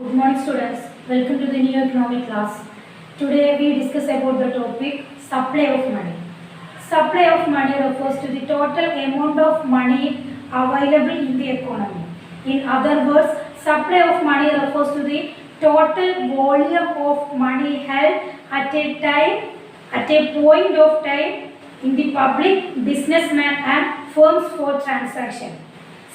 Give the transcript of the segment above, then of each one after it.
Good morning students, welcome to the new economic class. Today we discuss about the topic supply of money. Supply of money refers to the total amount of money available in the economy. In other words, supply of money refers to the total volume of money held at a point of time in the public, businessmen and firms for transaction.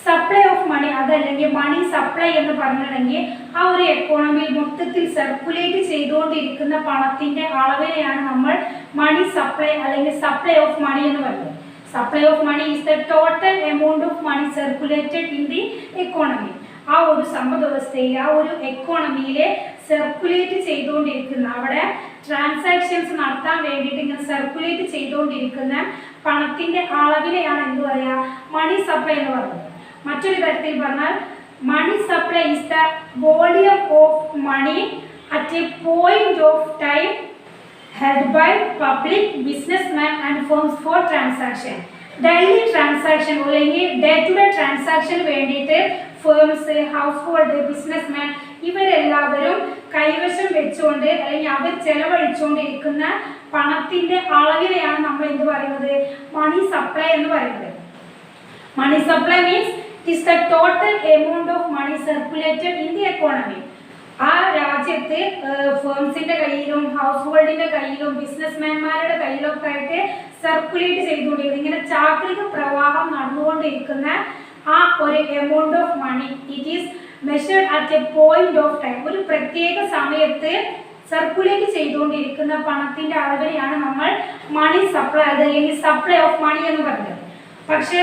Supply of money അതല്ലെങ്കിൽ money supply എന്ന് പറഞ്ഞിട്ടുണ്ടെങ്കിൽ ആ ഒരു എക്കോണമിയിൽ മൊത്തത്തിൽ circulate ചെയ്തുകൊണ്ടിരിക്കുന്ന പണത്തിന്റെ അളവിനെയാണ് നമ്മൾ മണി സപ്ലൈ അല്ലെങ്കിൽ സപ്ലൈ ഓഫ് മണി എന്ന് പറയുന്നത്. Supply of money is the total amount of money circulated in the economy. ആ ഒരു സമ്പദ് വ്യവസ്ഥയിൽ ആ ഒരു എക്കോണമിയിലെ സർക്കുലേറ്റ് ചെയ്തുകൊണ്ടിരിക്കുന്ന അവിടെ ട്രാൻസാക്ഷൻസ് നടത്താൻ വേണ്ടിയിട്ട് ഇങ്ങനെ സർക്കുലേറ്റ് ചെയ്തുകൊണ്ടിരിക്കുന്ന പണത്തിന്റെ അളവിനെയാണ് എന്ത് പറയുക, മണി സപ്ലൈ എന്ന് പറയുന്നത്. മറ്റൊരു തരത്തിൽ പറഞ്ഞാൽ money supply is the volume of money at a point of time held by public, businessmen and firms for transaction. Daily transaction അല്ലെങ്കിൽ ഡേ ടു ഡേ ട്രാൻസാക്ഷൻ വേണ്ടിയിട്ട് ഫേംസ്, ഹൗസ് ഹോൾഡ്, ബിസിനസ്മാൻ ഇവരെല്ലാവരും കൈവശം വെച്ചുകൊണ്ട് അല്ലെങ്കിൽ അവർ ചെലവഴിച്ചുകൊണ്ടിരിക്കുന്ന പണത്തിന്റെ അളവിനെയാണ് നമ്മൾ എന്ത് പറയുന്നത്, മണി സപ്ലൈ എന്ന് പറയുന്നത്. Money supply means it is the total amount of money circulated in the economy. ആ രാജ്യത്ത് ഫേംസിന്റെ കയ്യിലും ഹൗസ് ഹോൾഡിന്റെ കയ്യിലും ബിസിനസ്മാൻമാരുടെ കയ്യിലൊക്കെ ആയിട്ട് സർക്കുലേറ്റ് ചെയ്തുകൊണ്ടിരിക്കുന്ന ഇങ്ങനെ ചാക്രിക പ്രവാഹം നടന്നുകൊണ്ടിരിക്കുന്ന ആ ഒരു amount of money it is measured at a point of time. ഒരു പ്രത്യേക സമയത്ത് സർക്കുലേറ്റ് ചെയ്തുകൊണ്ടിരിക്കുന്ന പണത്തിന്റെ അളവിനെയാണ് നമ്മൾ മണി സപ്ലൈ അല്ലെങ്കിൽ സപ്ലൈ ഓഫ് മണി എന്ന് പറയുന്നത്. പക്ഷേ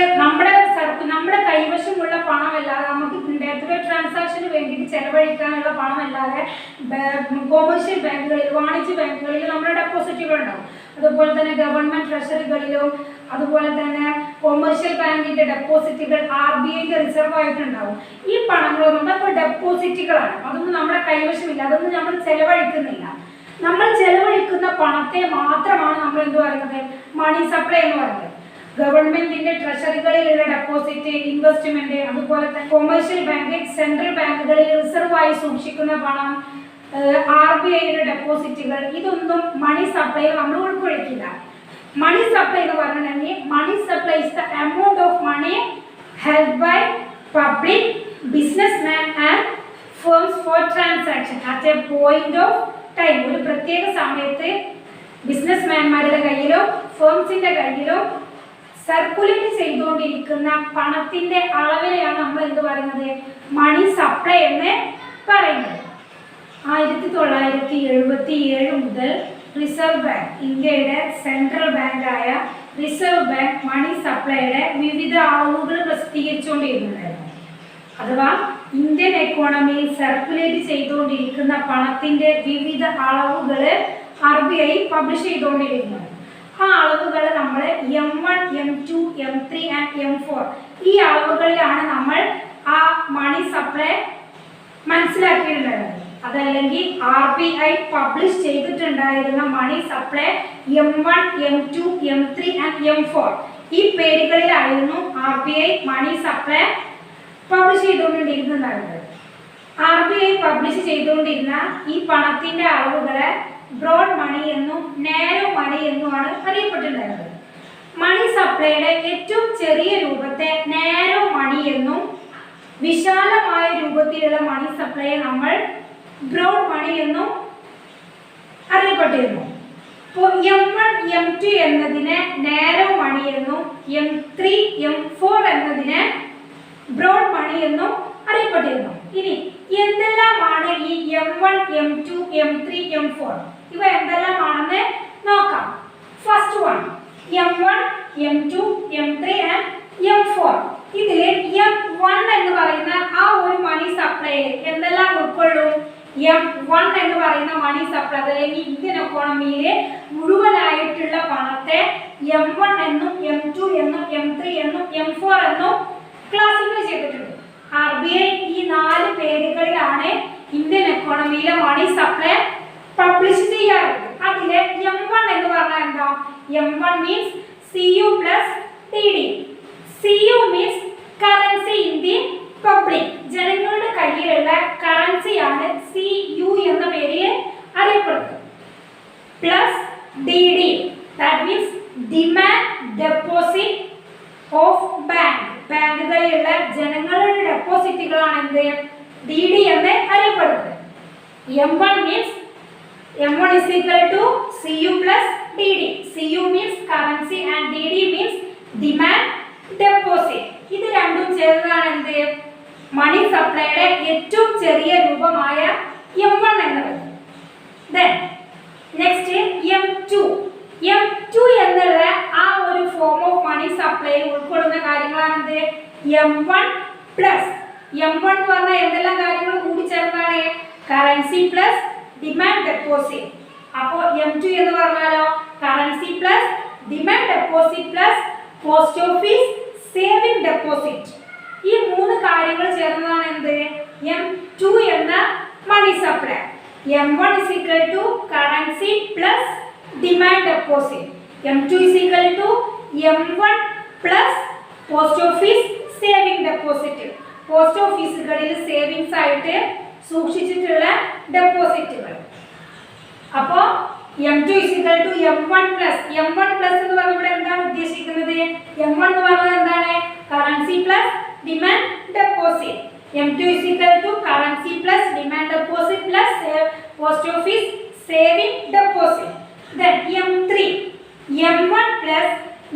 നമ്മുടെ കൈവശമുള്ള പണമല്ലാതെ നമുക്ക് ഡേ ടു ഡേ ട്രാൻസാക്ഷന് വേണ്ടിയിട്ട് ചെലവഴിക്കാനുള്ള പണമല്ലാതെ കൊമേഴ്ഷ്യൽ ബാങ്കുകളിൽ, വാണിജ്യ ബാങ്കുകളിൽ നമ്മുടെ ഡെപ്പോസിറ്റുകൾ ഉണ്ടാവും. അതുപോലെ തന്നെ ഗവൺമെന്റ് ട്രഷറികളിലും അതുപോലെ തന്നെ കൊമേഴ്ഷ്യൽ ബാങ്കിന്റെ ഡെപ്പോസിറ്റുകൾ RBIക്ക് റിസർവ് ആയിട്ടുണ്ടാവും. ഈ പണങ്ങളൊന്നും അപ്പോൾ ഡെപ്പോസിറ്റുകളാണ്, അതൊന്നും നമ്മുടെ കൈവശമില്ല, അതൊന്നും നമ്മൾ ചെലവഴിക്കുന്നില്ല. നമ്മൾ ചെലവഴിക്കുന്ന പണത്തെ മാത്രമാണ് നമ്മൾ എന്ത് പറയുന്നത്, മണി സപ്ലൈ എന്ന് പറയുന്നത്. ഗവൺമെന്റിന്റെ ട്രഷറികളിലുള്ള ഡെപ്പോസിറ്റ്, ഇൻവെസ്റ്റ്മെന്റ്, അതുപോലെ തന്നെ കൊമേഴ്ഷ്യൽ ബാങ്ക്, സെൻട്രൽ ബാങ്കുകളിൽ റിസർവ് ആയി സൂക്ഷിക്കുന്ന പണം, RBIയുടെ ഡെപ്പോസിറ്റുകൾ, ഇതൊന്നും മണി സപ്ലൈ നമ്മൾ ഉൾക്കൊള്ളിക്കില്ല. മണി സപ്ലൈ എന്ന് പറഞ്ഞിട്ടുണ്ടെങ്കിൽ money supply is the amount of money held by public, businessman and firms for transaction at a point of time. ഒരു പ്രത്യേക സമയത്ത് ബിസിനസ്മാൻമാരുടെ കയ്യിലോ ഫേംസിന്റെ കയ്യിലോ സർക്കുലേറ്റ് ചെയ്തുകൊണ്ടിരിക്കുന്ന പണത്തിന്റെ അളവിനെയാണ് നമ്മൾ എന്ത് പറയുന്നത്, മണി സപ്ലൈ എന്ന് പറയുന്നത്. 1977 മുതൽ റിസർവ് ബാങ്ക്, ഇന്ത്യയുടെ സെൻട്രൽ ബാങ്കായ റിസർവ് ബാങ്ക് മണി സപ്ലൈയുടെ വിവിധ അളവുകൾ പ്രസിദ്ധീകരിച്ചുകൊണ്ടിരുന്നുണ്ടായിരുന്നു. അഥവാ ഇന്ത്യൻ എക്കോണമിയിൽ സർക്കുലേറ്റ് ചെയ്തുകൊണ്ടിരിക്കുന്ന പണത്തിന്റെ വിവിധ അളവുകൾ RBI പബ്ലിഷ് ചെയ്തുകൊണ്ടിരിക്കുന്നു. ആ അളവുകൾ നമ്മൾ M1, M2, M3 and M4 ഈ അളവുകളിലാണ് നമ്മൾ ആ മണി സപ്ലൈ മനസ്സിലാക്കിയിട്ടുണ്ടായിരുന്നത്. അതല്ലെങ്കിൽ RBI പബ്ലിഷ് ചെയ്തിട്ടുണ്ടായിരുന്ന money supply M1, M2, M3 and M4 ഈ പേരുകളിലായിരുന്നു RBI മണി സപ്ലൈ പബ്ലിഷ് ചെയ്തുകൊണ്ടിരിക്കുന്നുണ്ടായിരുന്നത്. RBI പബ്ലിഷ് ചെയ്തുകൊണ്ടിരുന്ന ഈ പണത്തിന്റെ അളവുകളെ ബ്രോഡ് മണി എന്നും നാരോ മണി എന്നുമാണ് അറിയപ്പെട്ടിട്ടുണ്ടായിരുന്നത്. മണി സപ്ലൈയുടെ ഏറ്റവും ചെറിയ രൂപത്തെ നാരോ മണി എന്നും വിശാലമായ രൂപത്തിലുള്ള മണി സപ്ലൈയെ നമ്മൾ ബ്രോഡ് മണി എന്നും അറിയപ്പെട്ടിരുന്നു. ഇപ്പോൾ M1, M2 എന്നതിനെ നാരോ മണി എന്നും M3, M4 എന്നതിനെ ബ്രോഡ് മണി എന്നും അറിയപ്പെട്ടിരുന്നു. ഇനി എന്തെല്ലാമാണ് ഈ M1, M2, M3, M4 ഇവ എന്തെല്ലാമാണെന്ന് നോക്കാം. First one M1, M2, M3 and M4. ഇതില് M1 എന്ന് പറയുന്ന ആ ഒരു മണി സപ്ലൈയിൽ എന്തെല്ലാം ഉൾക്കൊള്ളും? M1 എന്ന് പറയുന്ന മണി സപ്ലൈ അല്ലെങ്കിൽ ഇന്ത്യൻ എക്കോണമിയിലെ മുഴുവനായിട്ടുള്ള പണത്തെ M1 എന്നും M2 എന്നും M3 എന്നും M4 എന്നും ക്ലാസിഫൈ ചെയ്തിട്ടുണ്ട്. RBI ഈ 4 പേരുകളിലാണ് ഇന്ത്യൻ എക്കോണമിയിലെ മണി സപ്ലൈ പബ്ലിഷ് ചെയ്യാറുണ്ട്. അതിലെ M1 എന്ന് പറഞ്ഞാൽ എന്താ? M1 means CU plus TD. CU means currency in the public, ജനങ്ങളുടെ കയ്യിലുള്ള കറൻസിയാണ് M1 means M1 is equal to CU plus DD. CU means currency and DD means demand deposit. ഇത് രണ്ടും ചേർന്നതാണ് എന്ത് മണി സപ്ലൈയുടെ ഏറ്റവും ചെറിയ രൂപമായ M1 എന്നുള്ളത്. Then next M2. M2 എന്നുള്ള ആ ഒരു ഫോം ഓഫ് മണി സപ്ലൈ ഉൾക്കൊള്ളുന്ന കാര്യങ്ങളാണ് എന്ത് M1 പ്ലസ്. M1 എന്ന് പറഞ്ഞാൽ എന്തെല്ലാം കാര്യങ്ങൾ കൂടി ചേർന്നാണ് കറൻസി പ്ലസ് ഡിമാൻഡ് ഡെപ്പോസിറ്റ്. അപ്പോൾ M2 എന്ന് പറഞ്ഞാലോ currency plus demand deposit plus post office saving deposit. ഈ മൂന്ന് കാര്യങ്ങൾ ചേർന്നതാണ് എന്ത് M2 എന്ന money supply. M1 is equal to currency plus demand deposit. M2 is equal to M1 plus post office saving deposit. Post ഓഫീസുകളിൽ savings ആയിട്ട് സൂക്ഷിച്ചിട്ടുള്ള ഡെപ്പോസിറ്റുകൾ. അപ്പോൾ M2 is equal to M1 plus. M1 plus എന്ന് പറഞ്ഞാൽ ഇവിടെ എന്താണ് ഉദ്ദേശിക്കുന്നത്? M1 എന്ന് പറഞ്ഞാൽ എന്താണ് currency plus demand deposit. M2 is equal to currency plus demand deposit plus post office saving deposit. Then M3. M1 plus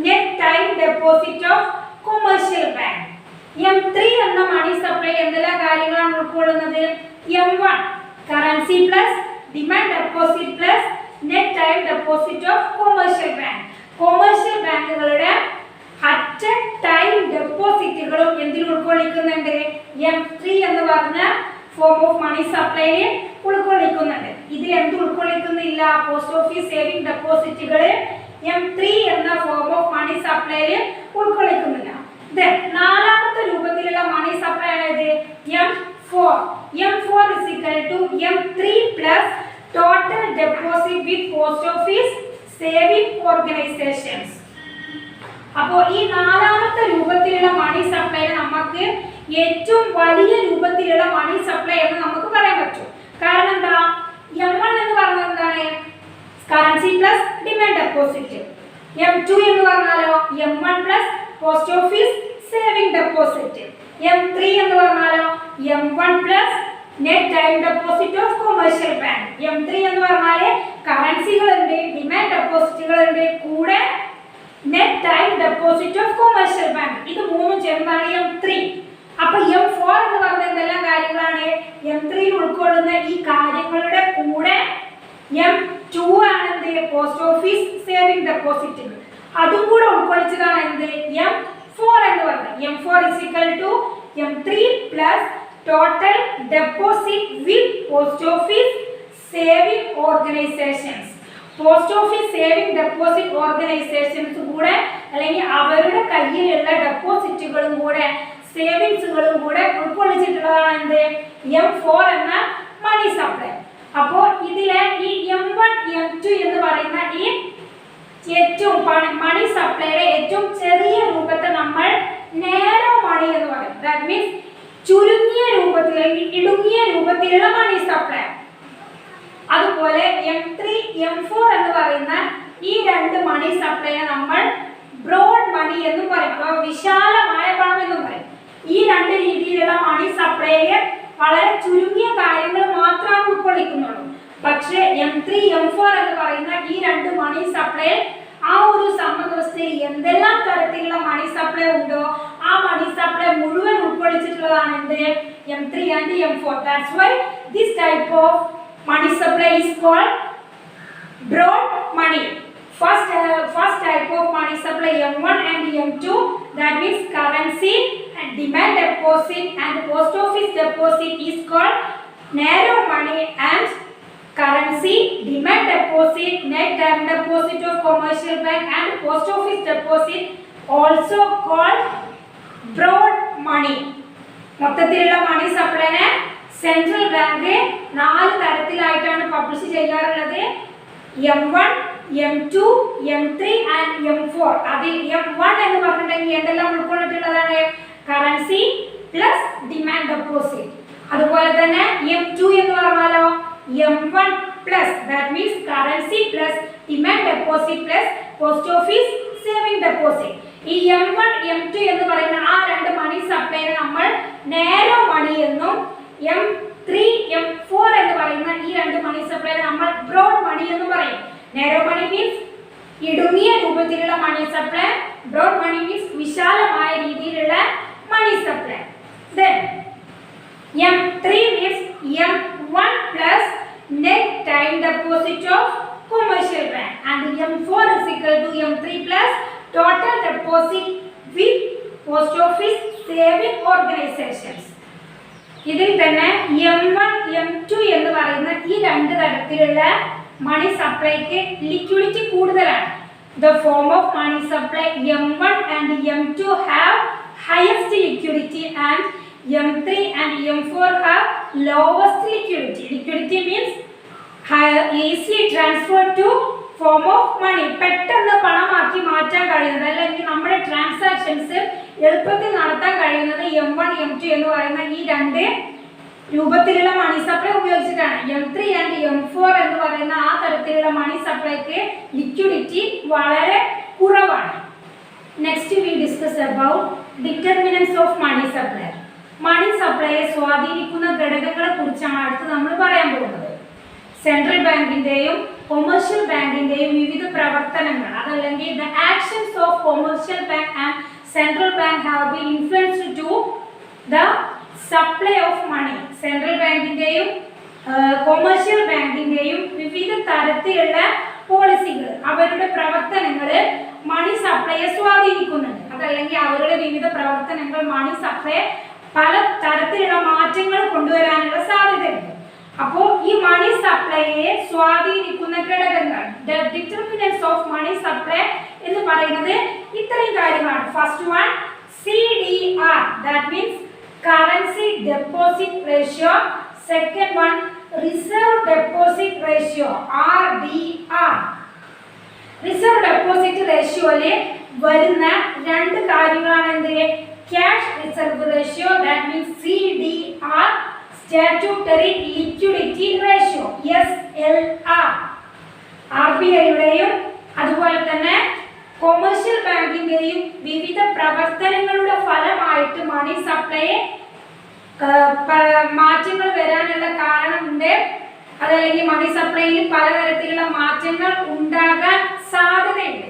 net time deposit of commercial bank. M3 എന്ന money supply എന്തെല്ലാം കാര്യങ്ങളാണ് ഉൾക്കൊള്ളുന്നത്? M1 currency plus demand deposit plus net time deposit of commercial bank. Commercial ബാങ്കുകളുടെ at time ഡെപ്പോസിറ്റുകളും എന്തിൽ ഉൾക്കൊള്ളിക്കുന്നുണ്ട്? M3 എന്ന് പറഞ്ഞ form of money സപ്ലൈയിൽ ഉൾക്കൊള്ളിക്കുന്നുണ്ട്. ഇതിൽ എന്ത് ഉൾക്കൊള്ളിക്കുന്നില്ല? പോസ്റ്റ് ഓഫീസ് സേവിംഗ് ഡെപ്പോസിറ്റുകൾ M3 എന്ന ഫോം ഓഫ് മണി സപ്ലൈയിൽ ഉൾക്കൊള്ളിക്കുന്നില്ല. Then നാലാമത്തെ രൂപത്തിലുള്ള മണി സപ്ലൈ ആണ് ഇത് M4. M4 is equal to M3 plus total deposit with post office saving organizations. അപ്പോൾ ഈ നാലാമത്തെ രൂപത്തിലുള്ള മണി സപ്ലൈ നമുക്ക് ഏറ്റവും വലിയ രൂപത്തിലുള്ള മണി സപ്ലൈ എന്ന് നമുക്ക് പറയാൻ പറ്റും. കാരണം എന്താ? M1 എന്ന് പറഞ്ഞാൽ എന്താണ് currency plus demand deposit. M2 എന്ന് പറഞ്ഞാലോ M1 plus post office saving deposit. M3 എന്ന് പറഞ്ഞാലോ M1 plus net time deposit of commercial bank. M3 എന്ന് പറഞ്ഞാൽ കറൻസികളുണ്ട്, ഡിമാൻഡ് ഡെപ്പോസിറ്റുകളുണ്ട്, കൂടെ net time deposit of commercial bank. ഇത് മൂന്നും ചേർന്നാണ് M3. അപ്പൊ M4 എന്ന് പറഞ്ഞ എന്തെല്ലാം കാര്യങ്ങളാണ് M3 ഉൾക്കൊള്ളുന്ന ഈ കാര്യങ്ങളുടെ കൂടെ M2 ആണ് എന്ത് പോസ്റ്റ് ഓഫീസ് സേവിംഗ് ഡെപ്പോസിറ്റ്. അതും കൂടെ ഉൾക്കൊള്ളിച്ചതാണ് എന്ത് M4 എന്ന് പറഞ്ഞത്. M4 is equal to M3 plus total deposit with post office saving organizations. Post office saving deposit organisations കൂടെ അല്ലെങ്കിൽ അവരുടെ കയ്യിലുള്ള ഡെപ്പോസിറ്റുകളും കൂടെ സേവിങ്സുകളും കൂടെ ഉൾക്കൊള്ളിച്ചിട്ടുള്ളതാണ് എന്ത് M4 എന്ന മണി സപ്ലൈ. അപ്പോൾ ഇതിലെ ഈ M1 M2 എന്ന് പറയുന്ന ഈ ഏറ്റവും മണി സപ്ലൈയുടെ ഏറ്റവും ചെറിയ രൂപത്തെ നമ്മൾ നേരോ മണി എന്ന് പറയും. ദാറ്റ് മീൻസ് ചുരുങ്ങിയ രൂപത്തിൽ അല്ലെങ്കിൽ ഇടുങ്ങിയ രൂപത്തിലുള്ള മണി സപ്ലൈ. അതുപോലെ M3 M4 എന്ന് പറയുന്ന ഈ രണ്ട് മണി സപ്ലൈയെ നമ്മൾ ബ്രോഡ് മണി എന്നും പറയും, വിശാലമായ പണം എന്നും പറയും. ഈ രണ്ട് രീതിയിലുള്ള മണി സപ്ലൈയെ വളരെ ചുരുങ്ങിയ കാര്യങ്ങൾ മാത്രമാണ് ഉൾക്കൊള്ളിക്കുന്നുള്ളൂ. പക്ഷേ M3 M4 എന്ന് പറയുന്ന ഈ രണ്ട് മണി സപ്ലൈ ആ ഒരു സമ്പദ്വ്യവസ്ഥയിൽ എന്തെല്ലാം തരത്തിലുള്ള മണി സപ്ലൈ ഉണ്ടോ ആ മണി സപ്ലൈ മുഴുവൻ ഉൾക്കൊള്ളിച്ചിട്ടുള്ളതാണ് എന്ത് M3 and M4. That's why this type of money supply is called broad money. First type of money supply M1 and M2, that means currency and demand deposit and post office deposit is called narrow money, and currency, demand deposit, net time deposit of commercial bank and post office deposit also called broad money. മൊത്തത്തിലുള്ള മണി സപ്ലൈനെ central bank 4 തരത്തിലായിട്ടാണ് publish ചെയ്യാറുള്ളത്. M1, M2, M3 and M4. അതിൽ M1 എന്ന് പറഞ്ഞിട്ടുണ്ടെങ്കിൽ എന്തെല്ലാം ഉൾക്കൊള്ളിട്ടുള്ളതാണ്? Currency plus demand deposit. അതുപോലെ തന്നെ M2 എന്ന് പറഞ്ഞാലോ M1 plus, that means currency plus demand deposit plus post office saving deposit. ഈ M1 M2 എന്ന് പറയുന്ന ആ രണ്ട് മണി സപ്ലൈനെ നമ്മൾ നേരോ മണി എന്നും M3 M4 എന്ന് പറയുന്ന ഈ രണ്ട് മണി സപ്ലൈ നമ്മൾ ബ്രോഡ് മണി എന്ന് പറയും. നാരോ മണി മീൻസ് ഇടുങ്ങിയ രൂപത്തിലുള്ള money supply, broad money means വിശാലമായ രീതിയിലുള്ള money supply. Then M3 means M1 plus net time deposit of commercial bank and M4 is equal to M3 plus total deposit with post office saving organizations. ഇതിൽ തന്നെ M1 M2 എന്ന് പറയുന്ന ഈ രണ്ട് തരത്തിലുള്ള മണി സപ്ലൈക്ക് liquidity കൂടുതലാണ്. The form of money supply M1 and M2 have highest liquidity and M3 and M4 have lowest liquidity. Liquidity means easily transferred to form of money. പെട്ടെന്ന് പണമാക്കി മാറ്റാൻ കഴിയുന്നത് അല്ലെങ്കിൽ നമ്മുടെ ട്രാൻസാക്ഷൻസ് എളുപ്പത്തിൽ നടത്താൻ കഴിയുന്നത് M1 M2 എന്ന് പറയുന്ന ഈ രണ്ട് രൂപത്തിലുള്ള മണി സപ്ലൈ ഉപയോഗിച്ചിട്ടാണ്. M3 ആൻഡ് M4 എന്ന് പറയുന്ന ആ തരത്തിലുള്ള മണി സപ്ലൈക്ക് ലിക്വിഡിറ്റി വളരെ കുറവാണ്. Next we discuss about determinants of money supply. Money സപ്ലൈയെ സ്വാധീനിക്കുന്ന ഘടകങ്ങളെ കുറിച്ചാണ് അടുത്ത് നമ്മൾ പറയാൻ പോകുന്നത്. സെൻട്രൽ ബാങ്കിന്റെയും കൊമേഴ്ഷ്യൽ ബാങ്കിന്റെയും വിവിധ പ്രവർത്തനങ്ങൾ, അതല്ലെങ്കിൽ the actions of commercial bank and central bank have been influenced to the supply of money. Central ബാങ്കിന്റെയും കൊമേഴ്ഷ്യൽ ബാങ്കിന്റെയും വിവിധ തരത്തിലുള്ള പോളിസികൾ, അവരുടെ പ്രവർത്തനങ്ങൾ മണി സപ്ലൈയെ സ്വാധീനിക്കുന്നുണ്ട്. അതല്ലെങ്കിൽ അവരുടെ വിവിധ പ്രവർത്തനങ്ങൾ മണി സപ്ലൈ പല തരത്തിലുള്ള മാറ്റങ്ങൾ കൊണ്ടുവരാനുള്ള സാധ്യതയുണ്ട്. അപ്പോൾ ഈ മണി സപ്ലൈയെ സ്വാധീനിക്കുന്ന ഘടകങ്ങൾ, the determinants of money supply എന്ന് പറയുന്നത് ഇത്രയും കാര്യങ്ങളാണ്. First one CDR, that means currency deposit ratio. Second one reserve deposit ratio, RDR. reserve deposit ratio ലെ വരുന്ന രണ്ട് കാര്യങ്ങളാണ് എന്ത്? Cash reserve ratio, that means CDR, statutory liquidity ratio, SLR. RBIയുടെയും അതുപോലെ തന്നെ കൊമേഴ്ഷ്യൽ ബാങ്കിന്റെയും വിവിധ പ്രവർത്തനങ്ങളുടെ ഫലമായിട്ട് മണി സപ്ലൈയെ മാറ്റങ്ങൾ വരാനുള്ള കാരണമുണ്ട്. അതല്ലെങ്കിൽ മണി സപ്ലൈയിൽ പലതരത്തിലുള്ള മാറ്റങ്ങൾ ഉണ്ടാകാൻ സാധ്യതയുണ്ട്.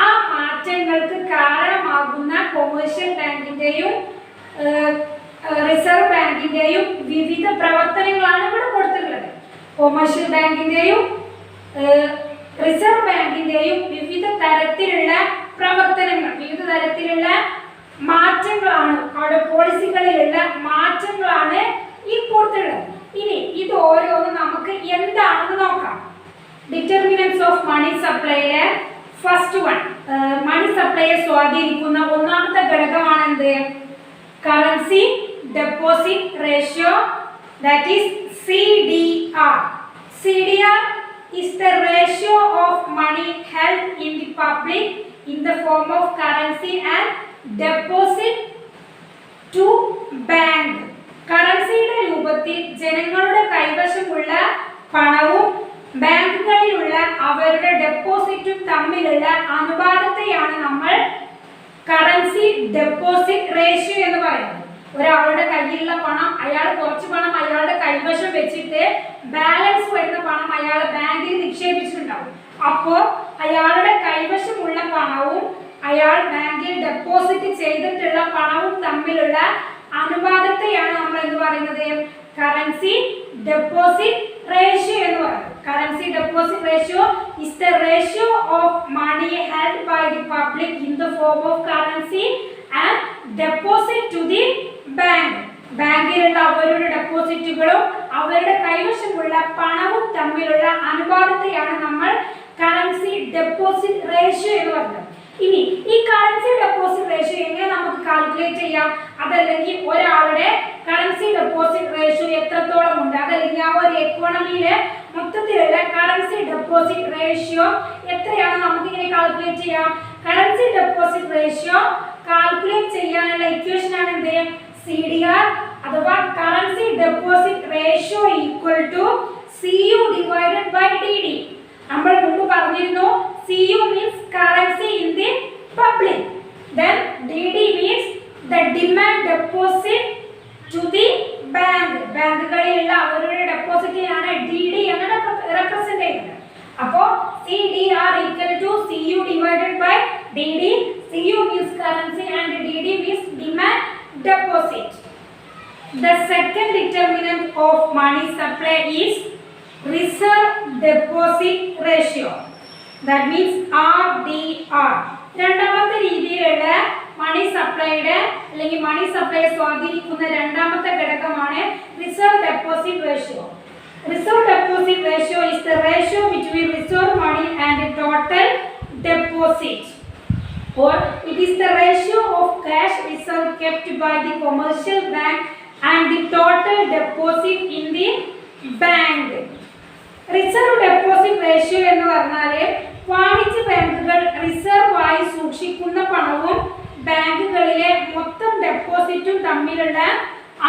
ആ മാറ്റങ്ങൾക്ക് കാരണമാകുന്ന കൊമേഴ്ഷ്യൽ ബാങ്കിന്റെയും റിസർവ് ബാങ്കിന്റെയും വിവിധ പ്രവർത്തനങ്ങളാണ് ഇവിടെ കൊടുത്തിട്ടുള്ളത്. കൊമേഴ്ഷ്യൽ ബാങ്കിന്റെയും റിസർവ് ബാങ്കിന്റെയും വിവിധ തരത്തിലുള്ള പ്രവർത്തനങ്ങൾ, വിവിധ തരത്തിലുള്ള മാറ്റങ്ങളാണ്, അവരുടെ പോളിസികളിലുള്ള മാറ്റങ്ങളാണ് ഈ കൊടുത്തിട്ടുള്ളത്. ഇനി ഇത് ഓരോന്നും നമുക്ക് എന്താണെന്ന് നോക്കാം. ഡിറ്റർമിനൻസ് ഓഫ് മണി സപ്ലൈയിലെ ഫസ്റ്റ് വൺ, മണി സപ്ലൈയെ സ്വാധീനിക്കുന്ന ഒന്നാമത്തെ ഘടകമാണ് എന്ത്? Currency deposit ratio, that is CDR. CDR is the ratio of money held in the public in the form of currency and deposit to bank. കറൻസിയുടെ രൂപത്തിൽ ജനങ്ങളുടെ കൈവശമുള്ള പണവും ബാങ്കുകളിലുള്ള അവരുടെ ഡെപ്പോസിറ്റും തമ്മിലുള്ള അനുപാതത്തെയാണ് നമ്മൾ കറൻസി ഡെപ്പോസിറ്റ് റേഷ്യോ എന്ന് പറയുന്നത്. ഒരാളുടെ കയ്യിലുള്ള പണം, അയാൾ കുറച്ച് പണം അയാളുടെ കൈവശം വെച്ചിട്ട് ബാലൻസ് വരുന്ന പണം അയാൾ ബാങ്കിൽ നിക്ഷേപിച്ചിട്ടുണ്ടാവും. അപ്പോൾ അയാളുടെ കൈവശമുള്ള പണവും അയാൾ ബാങ്കിൽ ഡെപ്പോസിറ്റ് ചെയ്തിട്ടുള്ള പണവും തമ്മിലുള്ള അനുപാതത്തെയാണ് നമ്മൾ എന്ത് പറയുന്നത്? കറൻസി ഡെപ്പോസിറ്റ് റേഷ്യോ എന്ന് പറയുന്നത്. Currency deposit ratio is the ratio of money held by the public in the form of currency and deposit to the bank. ബാങ്കിലുള്ള അവരുടെ ഡെപ്പോസിറ്റുകളും അവരുടെ കൈവശമുള്ള പണവും തമ്മിലുള്ള അനുപാതത്തെയാണ് നമ്മൾ കറൻസി ഡെപ്പോസിറ്റ് റേഷ്യോ എന്ന് പറയുന്നത്. ഇനി ഈ കറൻസി ഡെപ്പോസിറ്റ് റേഷ്യോ എങ്ങനെ നമുക്ക് കാൽക്കുലേറ്റ് ചെയ്യാം? അതല്ലെങ്കിൽ ഒരാളുടെ കറൻസി ഡെപ്പോസിറ്റ് റേഷ്യോ എത്രത്തോളം ഉണ്ട്, അതല്ലെങ്കിൽ ആ ഒരു എക്കോണമിയിലെ മൊത്തത്തിലുള്ള കറൻസി ഡെപ്പോസിറ്റ് റേഷ്യോ എത്രയാണ് നമുക്ക് ഇങ്ങനെ കാൽക്കുലേറ്റ് ചെയ്യാം? കറൻസി ഡെപ്പോസിറ്റ് റേഷ്യോ കാൽക്കുലേറ്റ് ചെയ്യാനുള്ള ഇക്വേഷൻ ആണ് എന്ത്? CDR അഥവാ currency deposit ratio equal to CU divided by DD. നമ്മൾ മുമ്പ് പറഞ്ഞിരുന്നു CU means currency in the public, then DD means the demand deposit to the bank. ബാങ്കുകളിലുള്ള അവരുടെ ഡെപ്പോസിറ്റിനെയാണ് DD റെപ്രസെന്റ് ചെയ്യുന്നത്. അപ്പോൾ CDR equal to CU divided by DD. CU means currency and DD means demand deposit. The second determinant of money supply is reserve deposit ratio. That means RDR. രണ്ടാമത്തെ രീതിയിലുള്ള മണി സപ്ലൈയുടെ അല്ലെങ്കിൽ money supply സ്വാധീനിക്കുന്ന രണ്ടാമത്തെ ഘടകമാണ് reserve deposit ratio. Reserve deposit ratio is the ratio between reserve money and total deposit, or it is the ratio of cash reserve kept by the commercial bank and the total deposit in the bank. Reserve deposit ratio എന്ന് പറഞ്ഞാൽ വാണിജ്യ ബാങ്കുകൾ reserve ആയി സൂക്ഷിക്കുന്ന പണവും ബാങ്കുകളിലെ മൊത്തം ഡെപ്പോസിറ്റും തമ്മിലുള്ള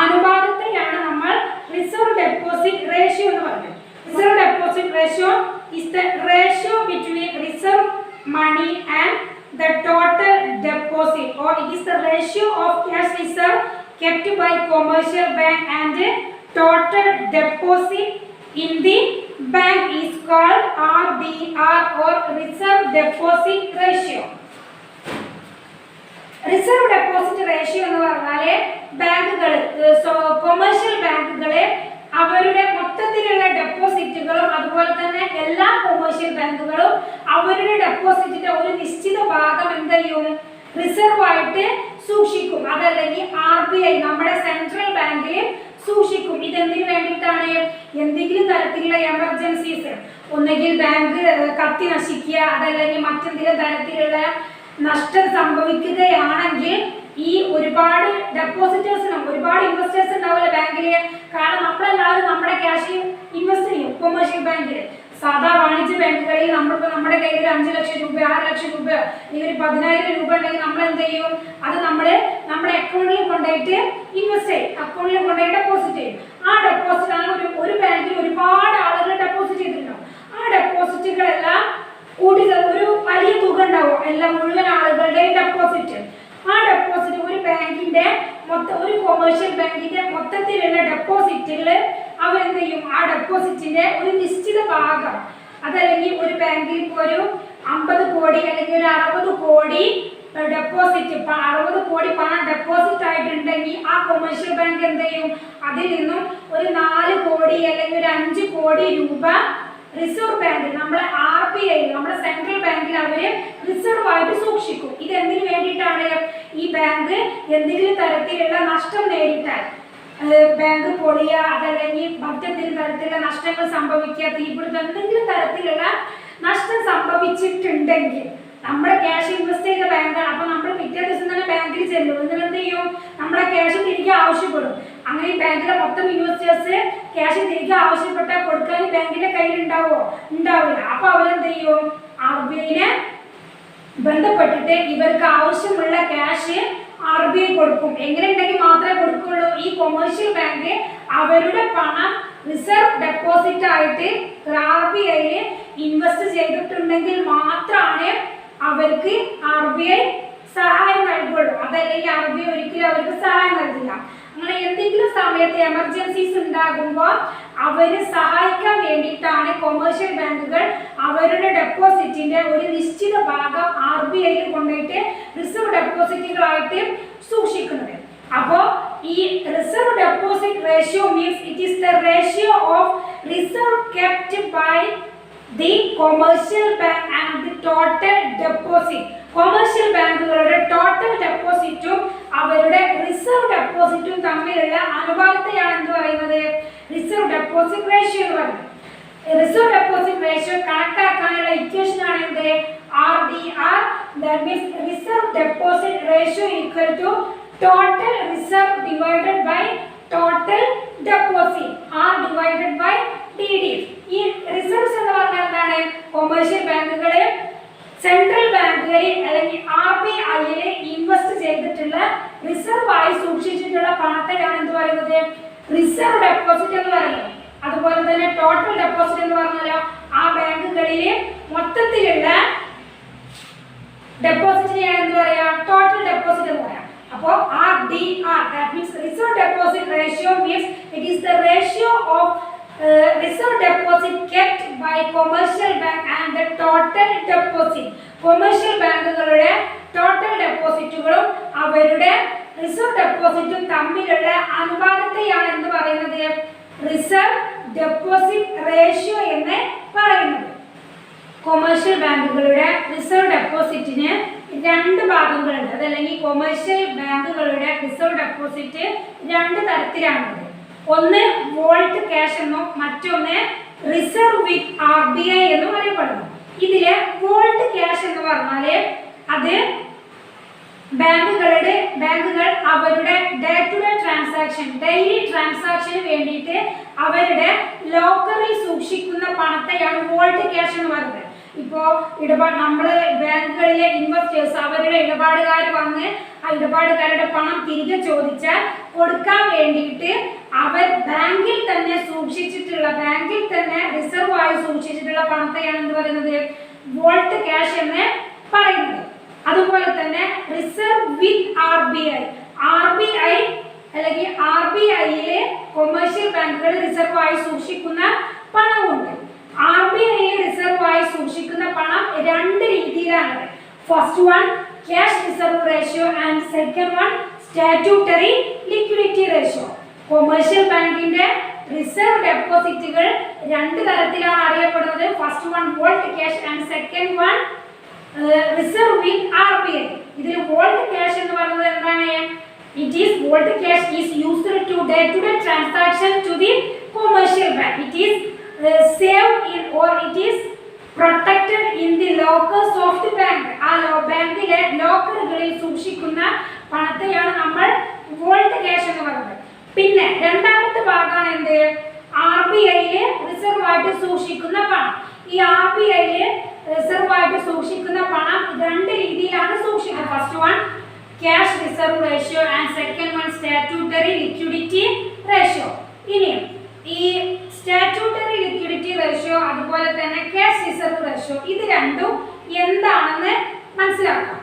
അനുപാതത്തെയാണ് നമ്മൾ റിസർവ് ഡെപ്പോസിറ്റ് റേഷ്യോ എന്ന് പറയുന്നത്. Reserve deposit ratio is the ratio between reserve money and the total deposit, or it is the ratio of cash reserve kept by commercial bank and total deposit in the bank is called RDR, or reserve deposit ratio. Reserve deposit ratio എന്ന് പറഞ്ഞാൽ ബാങ്കുകൾ, commercial ബാങ്കുകൾ അവരുടെ മൊത്തത്തിലുള്ള ഡെപ്പോസിറ്റുകളും അതുപോലെ തന്നെ എല്ലാ commercial ബാങ്കുകളും അവരുടെ ഡെപ്പോസിറ്റിന്റെ ഒരു നിശ്ചിത ഭാഗം എന്ത് ചെയ്യും, റിസർവ് ആയിട്ട് സൂക്ഷിക്കും. അതല്ലെങ്കിൽ RBI നമ്മുടെ സെൻട്രൽ ബാങ്കിൽ സൂക്ഷിക്കും. ഇതെന്തിനു വേണ്ടിയിട്ടാണ്? എന്തെങ്കിലും തരത്തിലുള്ള എമർജൻസീസ്, ഒന്നുകിൽ ബാങ്ക് കത്തി നശിക്കുക, അതല്ലെങ്കിൽ മറ്റെന്തെങ്കിലും തരത്തിലുള്ള നഷ്ടം സംഭവിക്കുകയാണെങ്കിൽ ഈ ഒരുപാട് ഡെപ്പോസിറ്റേഴ്സിനും ഒരുപാട് ഇൻവെസ്റ്റേഴ്സ് ഉണ്ടാവില്ല ബാങ്കില്. കാരണം നമ്മളെല്ലാവരും നമ്മുടെ ക്യാഷ് ഇൻവെസ്റ്റ് ചെയ്യും കൊമേഴ്ഷ്യൽ ബാങ്കിൽ. സാധാ വാണിജ്യ ബാങ്കുകളിൽ നമ്മളിപ്പോൾ നമ്മുടെ കയ്യിൽ 5 ലക്ഷം രൂപ 6 ലക്ഷം രൂപ അല്ലെങ്കിൽ 10,000 രൂപ ഉണ്ടെങ്കിൽ നമ്മൾ എന്ത് ചെയ്യും, അത് നമ്മുടെ അക്കൗണ്ടിൽ കൊണ്ടുപോയിട്ട് ഇൻവെസ്റ്റ് ചെയ്യും, അക്കൗണ്ടിൽ കൊണ്ടുപോയി ഡെപ്പോസിറ്റ് ചെയ്യും. ആ ഡെപ്പോസിറ്റ് ആണ് ഒരു ബാങ്കിൽ ഒരുപാട് ആളുകൾ ഡെപ്പോസിറ്റ് ചെയ്തിട്ടുണ്ടാവും. ആ ഡെപ്പോസിറ്റുകളെല്ലാം കൂടി ഒരു വലിയ തുക ഉണ്ടാവും, എല്ലാം മുഴുവൻ ആളുകളുടെയും ഡെപ്പോസിറ്റ്. ആ ഡെപ്പോസിറ്റ് ഒരു ബാങ്കിന്റെ ഒരു കൊമേഴ്ഷ്യൽ ബാങ്കിന്റെ മൊത്തത്തിലുള്ള ഡെപ്പോസിറ്റുകൾ അവരെന്ത് ചെയ്യും, ആ ഡെപ്പോസിറ്റിന്റെ ഒരു നിശ്ചിത ഭാഗം, അതല്ലെങ്കിൽ ഒരു ബാങ്കിൽ ഇപ്പോൾ ഒരു 50 കോടി അല്ലെങ്കിൽ ഒരു 60 കോടി ഡെപ്പോസിറ്റ് 60 കോടി പണം ഡെപ്പോസിറ്റ് ആയിട്ടുണ്ടെങ്കിൽ ആ കൊമേഴ്ഷ്യൽ ബാങ്ക് എന്ത് ചെയ്യും, അതിൽ നിന്നും ഒരു 4 കോടി അല്ലെങ്കിൽ ഒരു 5 കോടി രൂപ റിസർവ് ബാങ്കിൽ, നമ്മുടെ RBI നമ്മുടെ സെൻട്രൽ ബാങ്കിൽ അവര് റിസർവ് ആയിട്ട് സൂക്ഷിക്കും. ഇത് എന്തിനു വേണ്ടിയിട്ടാണ്? ഈ ബാങ്ക് എന്തെങ്കിലും തരത്തിലുള്ള നഷ്ടം നേരിട്ടാൽ, ബാങ്ക് പൊളിയ, അതല്ലെങ്കിൽ മറ്റെന്തെങ്കിലും തരത്തിലുള്ള നഷ്ടങ്ങൾ സംഭവിക്കുക, തീപിടുത്തം, എന്തെങ്കിലും തരത്തിലുള്ള നഷ്ടം സംഭവിച്ചിട്ടുണ്ടെങ്കിൽ നമ്മുടെ ക്യാഷ് ഇൻവെസ്റ്റ് ചെയ്ത ബാങ്കാണ്. അപ്പൊ നമ്മൾ പിറ്റേ ദിവസം തന്നെ ബാങ്കിൽ ചെല്ലും. എന്നിട്ട് എന്ത് ചെയ്യും, നമ്മുടെ ക്യാഷ് തിരികെ ആവശ്യപ്പെടും. അങ്ങനെ ഈ ബാങ്കിലെ മൊത്തം ഇൻവെസ്റ്റേഴ്സ് ക്യാഷ് തിരികെ ആവശ്യപ്പെട്ടാൽ കൊടുക്കാൻ ബാങ്കിന്റെ കയ്യിൽ ഉണ്ടാവില്ല. അപ്പൊ അവരെന്ത് ചെയ്യും, RBIനെ ബന്ധപ്പെട്ടിട്ട് ഇവർക്ക് ആവശ്യമുള്ള ക്യാഷ് RBI കൊടുക്കും. എങ്ങനെ ഉണ്ടെങ്കിൽ മാത്രമേ കൊടുക്കുള്ളൂ. ഈ കൊമേഴ്ഷ്യൽ ബാങ്ക് അവരുടെ പണം റിസർവ് ഡെപ്പോസിറ്റ് ആയിട്ട് RBIയിൽ ഇൻവെസ്റ്റ് ചെയ്തിട്ടുണ്ടെങ്കിൽ മാത്രമാണ് അവർക്ക് RBI സഹായം നൽകുള്ളൂ. അതല്ലെങ്കിൽ RBI ഒരിക്കലും അവർക്ക് സഹായം നൽകില്ല. അങ്ങനെ എന്തെങ്കിലും സമയത്ത് എമർജൻസീസ് ഉണ്ടാകുമ്പോൾ അവരെ സഹായിക്കാൻ വേണ്ടിയിട്ടാണ് കൊമേഴ്ഷ്യൽ ബാങ്കുകൾ അവരുടെ ഡെപ്പോസിറ്റിന്റെ ഒരു നിശ്ചിത ഭാഗം RBIയിൽ കൊണ്ടുപോയിട്ട് റിസർവ് ഡെപ്പോസിറ്റുകളായിട്ട് സൂക്ഷിക്കുന്നത്. അപ്പോൾ ഈ reserve deposit ratio means it is the ratio of reserve kept by the commercial bank and the total deposit. Commercial ബാങ്കുകളുടെ ടോട്ടൽ ഡെപ്പോസിറ്റും അവരുടെ റിസർവ് ഡെപ്പോസിറ്റും തമ്മിലുള്ള അനുപാതത്തെയാണ് എന്ത് പറയുന്നത്, റിസർവ് ഡെപ്പോസിറ്റ് റേഷ്യോ എന്ന് പറയുന്നത്. റിസർവ് ഡെപ്പോസിറ്റ് റേഷ്യോ കണക്കാക്കാനുള്ള ഇക്വേഷൻ ആണ് എന്ത്, RDR. That means reserve deposit ratio equal to total reserve divided by total deposit, R divided by DD. ഈ റിസർവ്സ് എന്ന് പറഞ്ഞാൽ എന്താണ്, കൊമേഴ്ഷ്യൽ ബാങ്കുകള് സെൻട്രൽ ബാങ്കുകളിൽ അല്ലെങ്കിൽ RBIയിൽ ഇൻവെസ്റ്റ് ചെയ്തിട്ടുള്ള റിസർവ് ആയി സൂക്ഷിച്ചിട്ടുള്ള പണത്തെയാണ് എന്ത് പറയുന്നത്, റിസർവ് ഡെപ്പോസിറ്റ് എന്ന് പറയുന്നത്. അതുപോലെ തന്നെ ടോട്ടൽ ഡെപ്പോസിറ്റ് എന്ന് പറഞ്ഞാലോ ആ ബാങ്കുകളിൽ മൊത്തത്തിലുള്ള ഡെപ്പോസിറ്റിനെയാണ് എന്ത് പറയാ, ടോട്ടൽ ഡെപ്പോസിറ്റ് എന്ന് പറയാം. അപ്പോൾ RDR, that means reserve deposit ratio means it is the ratio of reserve deposit kept by commercial bank and the total deposit. Commercial ബാങ്കുകളുടെ ടോട്ടൽ ഡെപ്പോസിറ്റുകളും അവരുടെ റിസർവ് ഡെപ്പോസിറ്റും തമ്മിലുള്ള അനുപാതത്തെയാണ് എന്ത് പറയുന്നത്? റിസർവ് ഡെപ്പോസിറ്റ് റേഷ്യോ എന്ന് പറയുന്നത്. കൊമേഴ്ഷ്യൽ ബാങ്കുകളുടെ റിസർവ് ഡെപ്പോസിറ്റിന് രണ്ട് ഭാഗങ്ങളുണ്ട്. അതല്ലെങ്കിൽ കൊമേഴ്ഷ്യൽ ബാങ്കുകളുടെ റിസർവ് ഡെപ്പോസിറ്റ് രണ്ട് തരത്തിലാണുള്ളത്. ഒന്ന് വോൾട്ട് ക്യാഷ് എന്നും മറ്റൊന്ന് റിസർവ് വിത്ത് RBI എന്നും അറിയപ്പെടുന്നു. ഇതിലെ വോൾട്ട് ക്യാഷ് എന്ന് പറഞ്ഞാല് അത് ബാങ്കുകൾ അവരുടെ day to day transaction, daily ട്രാൻസാക്ഷന് വേണ്ടിയിട്ട് അവരുടെ ലോക്കറിൽ സൂക്ഷിക്കുന്ന പണത്തെയാണ് വോൾട്ട് ക്യാഷ് എന്ന് പറയുന്നത്. ഇപ്പോൾ നമ്മള് ബാങ്കുകളിലെ ഇൻവെസ്റ്റേഴ്സ് അവരുടെ ഇടപാടുകാർ വന്ന് ആ ഇടപാടുകാരുടെ പണം തിരികെ ചോദിച്ചാൽ കൊടുക്കാൻ വേണ്ടിയിട്ട് അവർ ബാങ്കിൽ തന്നെ റിസർവ് ആയി സൂക്ഷിച്ചിട്ടുള്ള പണത്തെയാണ് എന്ത് പറയുന്നത്? വോൾട്ട് ക്യാഷ് എന്ന് പറയുന്നത്. അതുപോലെ തന്നെ റിസർവ് വിത്ത് RBI അല്ലെങ്കിൽ RBIയിലെ കൊമേഴ്ഷ്യൽ ബാങ്കുകൾ റിസർവ് ആയി സൂക്ഷിക്കുന്ന പണമുണ്ട്. RBIയിൽ റിസർവ് ആയി സൂക്ഷിക്കുന്ന പണം രണ്ട് രീതിയിലാണ്. First one cash reserve ratio and second one statutory liquidity ratio. Commercial ബാങ്കിന്റെ റിസർവ് ഡെപ്പോസിറ്റുകൾ രണ്ട് തരത്തിലാണ് അറിയപ്പെടുന്നത്. First one vault cash and second one reserve with RBI. ഇതിൽ വോൾട്ട് ക്യാഷ് എന്ന് പറയുന്നത് എന്താണ്? Vault cash is used to day transaction to the commercial bank. It is saved in or it is protected in the lockers of the bank. ആ ബാങ്കിലെ ലോക്കറുകളിൽ സൂക്ഷിക്കുന്ന പണത്തെയാണ് നമ്മൾ volt cash എന്ന് പറയുന്നത്. പിന്നെ രണ്ടാമത്തെ ഭാഗമാണ് എന്ത്? RBIയിലെ റിസർവ് ആയിട്ട് സൂക്ഷിക്കുന്ന പണം. ഈ RBIയിലെ റിസർവ് ആയിട്ട് സൂക്ഷിക്കുന്ന പണം രണ്ട് രീതിയിലാണ് സൂക്ഷിക്കുന്നത്. First one cash reserve ratio and second one statutory liquidity ratio. ഇനി ഈ സ്റ്റാറ്റ്യൂട്ടറി ലിക്വിഡിറ്റി റേഷ്യോ അതുപോലെ തന്നെ ക്യാഷ് റിസർവ് റേഷ്യോ ഇത് രണ്ടും എന്താണെന്ന് മനസ്സിലാക്കാം.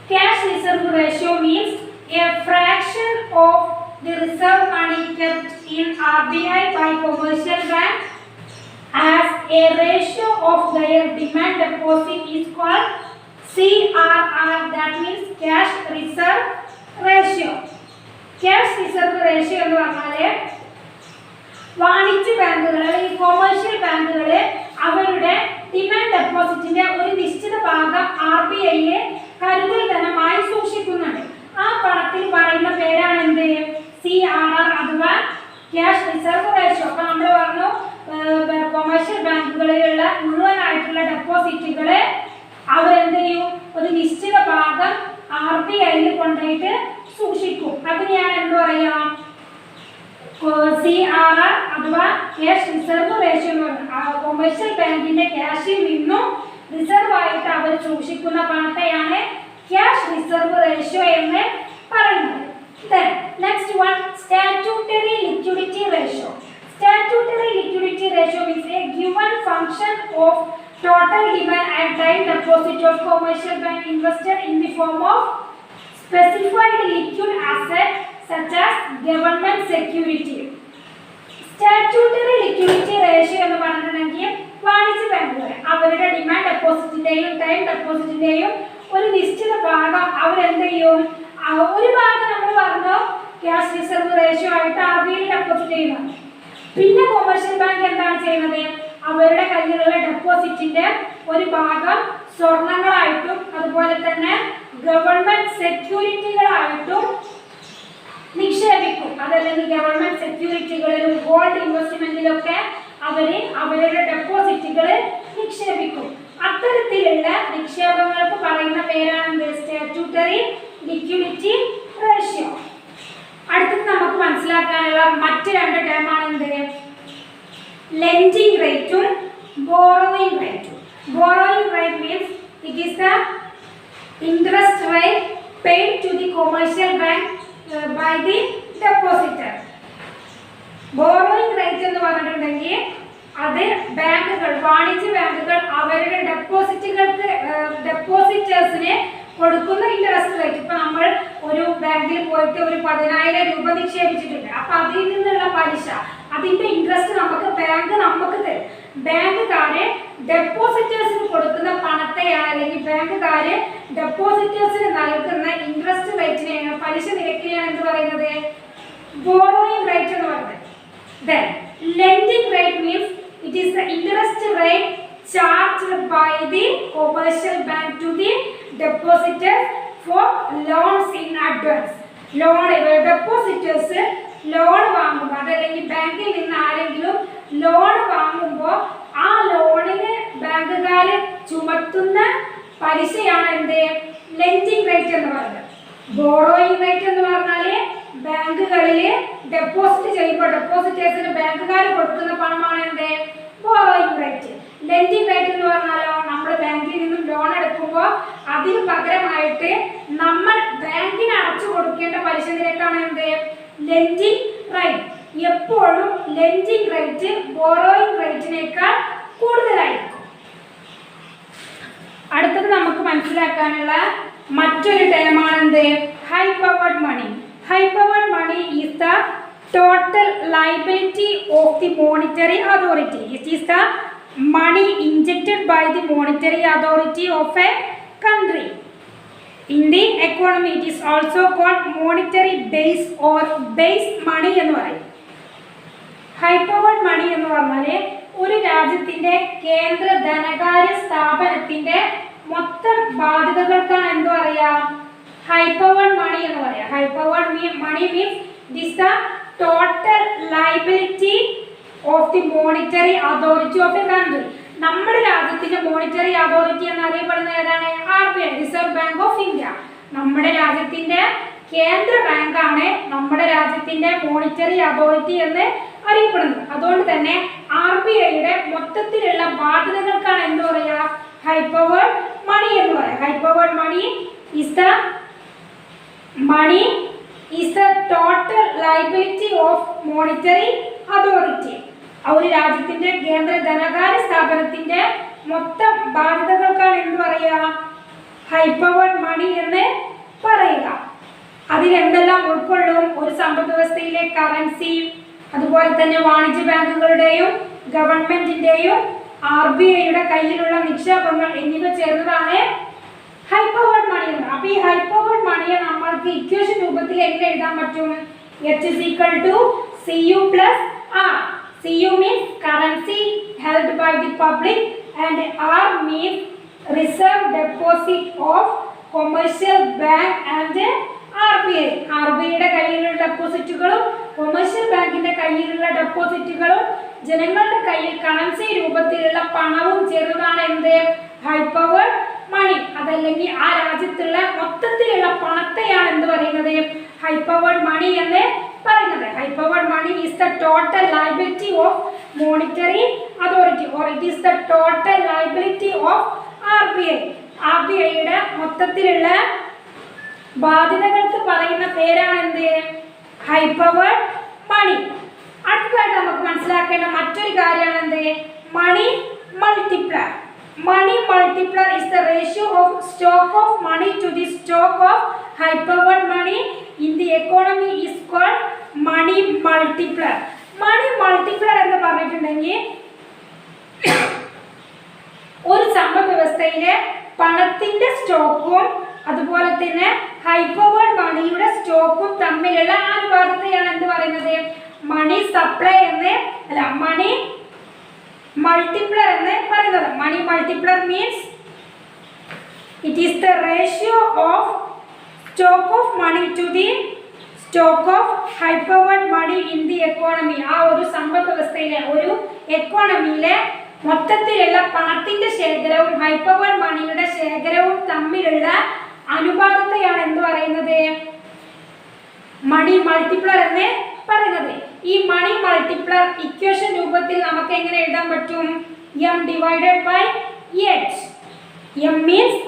Cash reserve ratio means a fraction of the reserve money kept in RBI by commercial bank as a ratio of their demand deposit is called CRR. That means cash reserve ratio. Cash reserve ratio എന്ന് പറഞ്ഞാല് വാണിജ്യ ബാങ്കുകൾ, ഈ commercial ബാങ്കുകൾ അവരുടെ demand ഡെപ്പോസിറ്റിന്റെ ഒരു നിശ്ചിത ഭാഗം RBIയിലെ കരുതൽ ധനമായി സൂക്ഷിക്കുന്നുണ്ട്. ആ പണത്തിൽ പറയുന്ന പേരാണ് എന്ത്? CRR അഥവാ ക്യാഷ് റിസർവ് റേഷ്യോ. അപ്പൊ നമ്മൾ പറഞ്ഞു കൊമേഴ്ഷ്യൽ ബാങ്കുകളിലുള്ള മുഴുവനായിട്ടുള്ള ഡെപ്പോസിറ്റുകളെ അവരെന്ത് ചെയ്യും? ഒരു നിശ്ചിത ഭാഗം RBIയിൽ കൊണ്ടുപോയിട്ട് സൂക്ഷിക്കും. അതിനെയാണ് എന്ത് പറയാ? CRR അഥവാ ക്യാഷ് റിസർവ് റേഷ്യോ എന്ന് പറയുന്നത്. കൊമേഴ്ഷ്യൽ ബാങ്കിന്റെ ക്യാഷിൽ നിന്നും റിസർവ് ആയിട്ട് അവർ സൂക്ഷിക്കുന്ന പണത്തെയാണ് ക്യാഷ് റിസർവ് റേഷ്യോ എന്ന് പറയുന്നത്. Then next one statutory liquidity ratio. Statutory liquidity ratio is a given function of total demand and time deposit of commercial bank invested in the form of specified liquid asset such as government security. Statutory liquidity ratio എന്ന് പറഞ്ഞിട്ടുണ്ടെങ്കിൽ വാണിജ്യ ബാങ്കുകൾ അവരുടെ demand ഡെപ്പോസിറ്റിന്റെയും time ഡെപ്പോസിറ്റിന്റെയും ഒരു നിശ്ചിത ഭാഗം അവരെന്ത് ചെയ്യും? ഒരു ഭാഗം നമ്മൾ പറഞ്ഞു ക്യാഷ് റിസർവ് റേഷ്യോ ആയിട്ട് RBIയിൽ ഡെപ്പോസിറ്റ് ചെയ്യുന്നത്. പിന്നെ കൊമേഴ്ഷ്യൽ ബാങ്ക് എന്താണ് ചെയ്യുന്നത്? അവരുടെ കയ്യിലുള്ള ഡെപ്പോസിറ്റിന്റെ ഒരു ഭാഗം സ്വർണങ്ങളായിട്ടും അതുപോലെ തന്നെ ഗവൺമെന്റ് സെക്യൂരിറ്റികളായിട്ടും നിക്ഷേപിക്കും. അതല്ലെങ്കിൽ ഗവൺമെന്റ് സെക്യൂരിറ്റികളിലും ഗോൾഡ് ഇൻവെസ്റ്റ്മെന്റിലൊക്കെ അവരുടെ ഡെപ്പോസിറ്റുകൾ നിക്ഷേപിക്കും. അത്തരത്തിലുള്ള നിക്ഷേപങ്ങൾക്ക് പറയുന്ന പേരാണ് സ്റ്റാറ്റ്യൂട്ടറി ലിക്വിഡിറ്റി റേഷ്യോ. അടുത്തത് നമുക്ക് മനസ്സിലാക്കാനുള്ള മറ്റ് രണ്ട് ടേമാണ് എന്ത്? ലെൻഡിങ് റേറ്റും ബോറോയിങ് റേറ്റും. Borrowing rate means it is the interest rate paid to the commercial bank by the depositor. Borrowing rate എന്ന് പറഞ്ഞിട്ടുണ്ടെങ്കിൽ അത് ബാങ്കുകൾ, വാണിജ്യ ബാങ്കുകൾ അവരുടെ ഡെപ്പോസിറ്റേഴ്സിന് കൊടുക്കുന്ന ഇൻട്രസ്റ്റ് റേറ്റ്. ഇപ്പൊ നമ്മൾ ഒരു ബാങ്കിൽ പോയിട്ട് ഒരു 10,000 രൂപ നിക്ഷേപിച്ചിട്ടുണ്ട്. അപ്പൊ അതിൽ നിന്നുള്ള പലിശ, അതിന്റെ ഇൻട്രസ്റ്റ് ബാങ്ക് നമുക്ക് തരും. ബാങ്കുകാര് ഡെപ്പോസിറ്റേഴ്സിന് കൊടുക്കുന്ന പണത്തെയാണ്, അല്ലെങ്കിൽ ബാങ്കുകാര് ഡെപ്പോസിറ്റേഴ്സിന് നൽകുന്ന ഇൻട്രസ്റ്റ് റേറ്റിനെയാണ്, പലിശ നിരക്കിനെയാണ് എന്ത് പറയുന്നത്? ബോറോയിങ് റേറ്റ് എന്ന് പറയുന്നത്. Then lending rate means it is the interest rate charged by the commercial bank to the depositors for loans in advance. Loan depositors loan വാങ്ങുമ്പോൾ, അതല്ലെങ്കിൽ ബാങ്കിൽ നിന്ന് ആരെങ്കിലും ലോൺ വാങ്ങുമ്പോൾ ആ ലോണിന് ബാങ്കുകാർ ചുമത്തുന്ന പലിശയാണ് എന്ത്? ലെൻഡിങ് റേറ്റ് എന്ന് പറയുന്നത്. ബോറോയിങ് റേറ്റ് എന്ന് പറഞ്ഞാൽ ബാങ്കുകളിൽ ഡെപ്പോസിറ്റ് ചെയ്യുമ്പോൾ ഡെപ്പോസിറ്റേഴ്സിന് ബാങ്കുകാർ കൊടുക്കുന്ന പണമാണ് എന്ത്? Borrowing rate. ലെൻഡിങ് റേറ്റ് എന്ന് പറഞ്ഞാലോ, നമ്മൾ ബാങ്കിൽ നിന്നും ലോൺ എടുക്കുമ്പോൾ അതിന് പകരമായിട്ട് നമ്മൾ ബാങ്കിന് അടച്ചു കൊടുക്കേണ്ട പലിശ നിരക്കാണ് എന്ത്? Lending rate. എപ്പോഴും ലെൻഡിങ് റേറ്റ് ബോറോയിങ് റേറ്റിനേക്കാൾ കൂടുതലായിരിക്കും. അടുത്തത് നമുക്ക് മനസ്സിലാക്കാനുള്ള മറ്റൊരു ടേമാണ് എന്ത്? High powered money. High powered money is the total liability of the monetary authority. It is the money injected by the monetary authority of a country. In the economy, it is also called monetary base or base money എന്ന് പറയും. High powered money എന്ന് പറഞ്ഞാൽ ഒരു രാജ്യത്തിന്റെ കേന്ദ്ര ധനകാര്യ സ്ഥാപനത്തിന്റെ മൊത്തം ബാധ്യതകൾക്കാണ് എന്ത് പറയാ? ഹൈ പവർഡ് മണി എന്ന് പറയാം. High powered money means this the total liability of the monetary authority of a country. നമ്മുടെ രാജ്യത്തിന്റെ മോണിറ്ററി അതോറിറ്റി എന്നറിയപ്പെടുന്ന ഏതാണ്? RBI, reserve bank of India. നമ്മുടെ രാജ്യത്തിന്റെ കേന്ദ്ര ബാങ്കാണ് നമ്മുടെ രാജ്യത്തിന്റെ മോണിറ്ററി അതോറിറ്റി എന്ന് അറിയപ്പെടുന്നത്. അതുകൊണ്ട് തന്നെ RBIയുടെ മൊത്തത്തിലുള്ള ബാധ്യതകൾക്കാണ് എന്ത് പറയാ? ഹൈ പവർഡ് മണി എന്ന് പറയാം. High powered money is the money is the total liability of monetary authority. ഒരു രാജ്യത്തിന്റെ കേന്ദ്ര ധനകാര്യ സ്ഥാപനത്തിന്റെ മൊത്തം ബാധ്യതകൾക്കാണ് എന്ത് പറയുക? ഹൈ പവർഡ് മണി എന്ന് പറയുക. അതിലെന്തെല്ലാം ഉൾക്കൊള്ളും? ഒരു സമ്പദ് വ്യവസ്ഥയിലെ കറൻസി, അതുപോലെ തന്നെ വാണിജ്യ ബാങ്കുകളുടെയും ഗവൺമെന്റിന്റെയും RBIയുടെ കയ്യിലുള്ള നിക്ഷേപങ്ങൾ എന്നിവ ചേർന്നതാണ് ഹൈ പവർഡ് മണി എന്ന്. അപ്പൊ ഈ ഹൈ പവർഡ് മണിയെ നമ്മൾക്ക് ഇക്വേഷൻ രൂപത്തിൽ എങ്ങനെ എഴുതാൻ പറ്റും? H is equal to CU plus R. CU means currency held by the public and R means reserve deposit of commercial bank and RBI. RBIയുടെ കയ്യിലുള്ള ഡെപ്പോസിറ്റുകളും കൊമേഴ്ഷ്യൽ ബാങ്കിന്റെ കയ്യിലുള്ള ഡെപ്പോസിറ്റുകളും ജനങ്ങളുടെ കയ്യിൽ കറൻസി രൂപത്തിലുള്ള പണവും ചേർന്നതാണ് എന്ത്? ഹൈ പവർഡ് മണി. അതല്ലെങ്കിൽ ആ രാജ്യത്തുള്ള മൊത്തത്തിലുള്ള പണത്തെയാണ് എന്ത് പറയുന്നത്? ഹൈ പവർഡ് മണി എന്ന് പറയുന്നത്. High powered money is the total liability of monetary authority or it is the total liability of RBI. RBIയുടെ മൊത്തത്തിലുള്ള ബാധ്യതകൾക്ക് പറയുന്ന പേരാണ് എന്ത്? High powered money. അടുത്തതായിട്ട് നമുക്ക് മനസ്സിലാക്കേണ്ട മറ്റൊരു കാര്യമാണ് എന്ത്? Money multiplier. Money multiplier is the ratio of stock of money to the stock of high powered money in the economy is called money multiplier. Money multiplier എന്ന് പറഞ്ഞിട്ടുണ്ടെങ്കിൽ ഒരു സമ്പദ് വ്യവസ്ഥയിലെ പണത്തിന്റെ സ്റ്റോക്കും അതുപോലെ തന്നെ ഹൈ പവർഡ് മണിയുടെ സ്റ്റോക്കും തമ്മിലുള്ള അനുപാതത്തെയാണ് എന്ത് പറയുന്നത്? മണി സപ്ലൈ എന്ന് അല്ല മണി multiplier എന്ന് പറയുന്നത്. Money multiplier means it is the ratio of stock of money to the stock of high powered money in the economy. ആ ഒരു സമ്പദ് വ്യവസ്ഥയിലെ ഒരു എക്കോണമിയിലെ മൊത്തത്തിലുള്ള പണത്തിന്റെ ശേഖരവും ഹൈ പവർഡ് മണിയുടെ ശേഖരവും തമ്മിലുള്ള അനുപാതത്തെയാണ് എന്ത് പറയുന്നത്? മണി മൾട്ടിപ്ലർ എന്ന് പറയുന്നത്. ഈ മണി മൾട്ടിപ്ലർ ഇക്വേഷൻ രൂപത്തിൽ നമുക്ക് എങ്ങനെ എഴുതാൻ പറ്റും? M divided by H. M means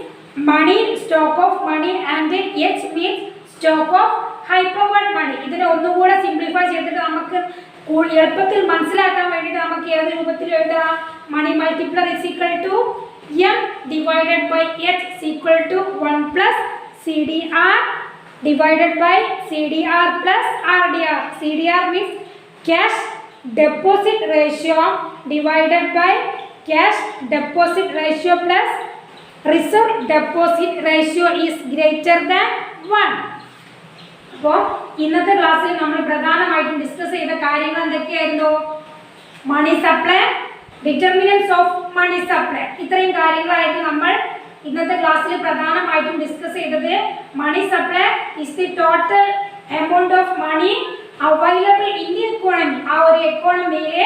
money, stock of money, and H means stock of high powered money. ഇതിനെ ഒന്നുകൂടെ സിംപ്ലിഫൈ ചെയ്തിട്ട് നമുക്ക് എളുപ്പത്തിൽ മനസ്സിലാക്കാൻ വേണ്ടിയിട്ട് നമുക്ക് ഏത് രൂപത്തിൽ എഴുതാം? Money multiplier is equal to M divided by H is equal to 1 plus CDR divided by CDR plus RDR. CDR means cash deposit ratio divided by cash deposit ratio plus reserve deposit ratio is greater than 1. അപ്പോൾ ഇന്നത്തെ ക്ലാസ്സിൽ നമ്മൾ പ്രധാനമായിട്ടും discuss ചെയ്ത കാര്യങ്ങൾ എന്തൊക്കെയായിരുന്നു? Money supply, determinants of money supply, ഇത്രയും കാര്യങ്ങളായിരുന്നു നമ്മൾ ഇന്നത്തെ ക്ലാസ്സിൽ പ്രധാനമായിട്ടും ഡിസ്കസ് ചെയ്തത്. Money supply is the total amount of money available in the economy. ആ ഒരു എക്കോണമിയിലെ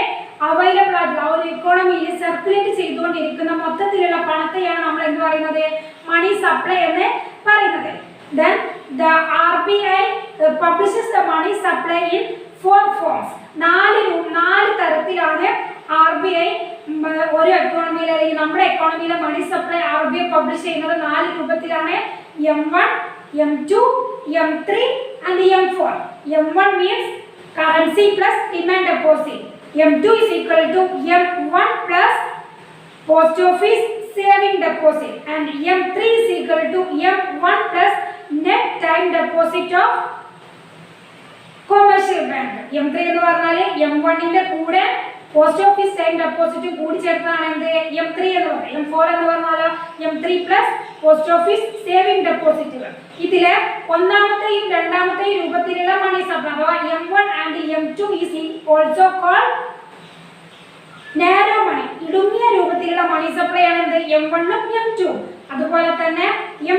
അവൈലബിൾ ആയിട്ടുള്ള ആ ഒരു എക്കോണമിയിൽ സർക്കുലേറ്റ് ചെയ്തുകൊണ്ടിരിക്കുന്ന മൊത്തത്തിലുള്ള പണത്തെയാണ് നമ്മൾ എന്ത് പറയുന്നത്? മണി സപ്ലൈ എന്ന് പറയുന്നത്. Then the RBI publishes the money supply in 4 forms. നാല് തരത്തിലാണ് RBI ഒരു എക്കോണമിയിൽ അല്ലെങ്കിൽ നമ്മുടെ എക്കോണമിയിലെ മണി സപ്ലൈ RBI പബ്ലിഷ് ചെയ്യുന്നത് 4 രൂപത്തിലാണ്. M1, M2, M3 and M4. M1 means currency plus demand deposit. M2 is equal to M1 plus post office saving deposit and M3 is equal to M1 plus net time deposit of commercial bank. M3 എന്ന് പറഞ്ഞാൽ M1 ന്റെ കൂടെ post office time deposit കൂടി ചേർത്താണ് എന്ത് M3 എന്ന് പറയുന്നത്. M4 എന്ന് പറഞ്ഞാൽ M3 plus post office saving ഡെപ്പോസിറ്റുകൾ. ഇതിലെ ഒന്നാമത്തെയും രണ്ടാമത്തെയും രൂപത്തിലുള്ള മണി സപ്ലൈ അഥവാ M1 and M2 is also called narrow money. ഇടുങ്ങിയ രൂപത്തിലുള്ള മണി സപ്ലൈ ആണ് എന്ത് M1 ഉം M2. അതുപോലെ തന്നെ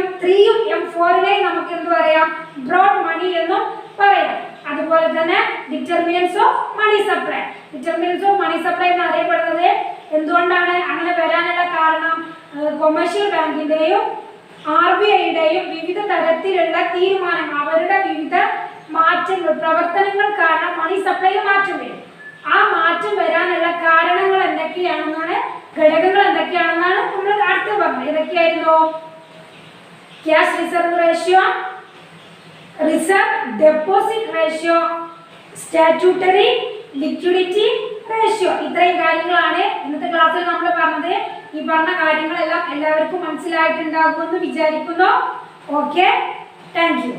M3 ഉം M4 നെയും നമുക്ക് എന്ത് പറയാം? ബ്രോഡ് മണി എന്നും പറയാം. അതുപോലെ തന്നെ determinants of money supply. Determinants of money supply എന്ന് അറിയപ്പെടുന്നത് എന്തുകൊണ്ടാണ് അങ്ങനെ വരാനുള്ള കാരണം? കൊമേഴ്ഷ്യൽ ബാങ്കിന്റെയും RBIയുടെയും വിവിധ തരത്തിലുള്ള തീരുമാനങ്ങൾ, അവരുടെ വിവിധ മാറ്റങ്ങൾ, പ്രവർത്തനങ്ങൾ കാരണം മണി സപ്ലൈയിൽ മാറ്റം വരും. ആ മാറ്റം വരാനുള്ള കാരണങ്ങൾ എന്തൊക്കെയാണെന്നാണ്, ഘടകങ്ങൾ എന്തൊക്കെയാണെന്നാണ് നമ്മൾ അടുത്ത് പറഞ്ഞത്. ഏതൊക്കെയായിരുന്നു? Cash reserve ratio, reserve deposit ratio, statutory liquidity ratio. ഇത്രയും കാര്യങ്ങളാണ് ഇന്നത്തെ ക്ലാസ്സിൽ നമ്മൾ പറഞ്ഞത്. ഈ പറഞ്ഞ കാര്യങ്ങളെല്ലാം എല്ലാവർക്കും മനസ്സിലായിട്ടുണ്ടാകുമെന്ന് വിചാരിക്കുന്നു. Okay, thank you.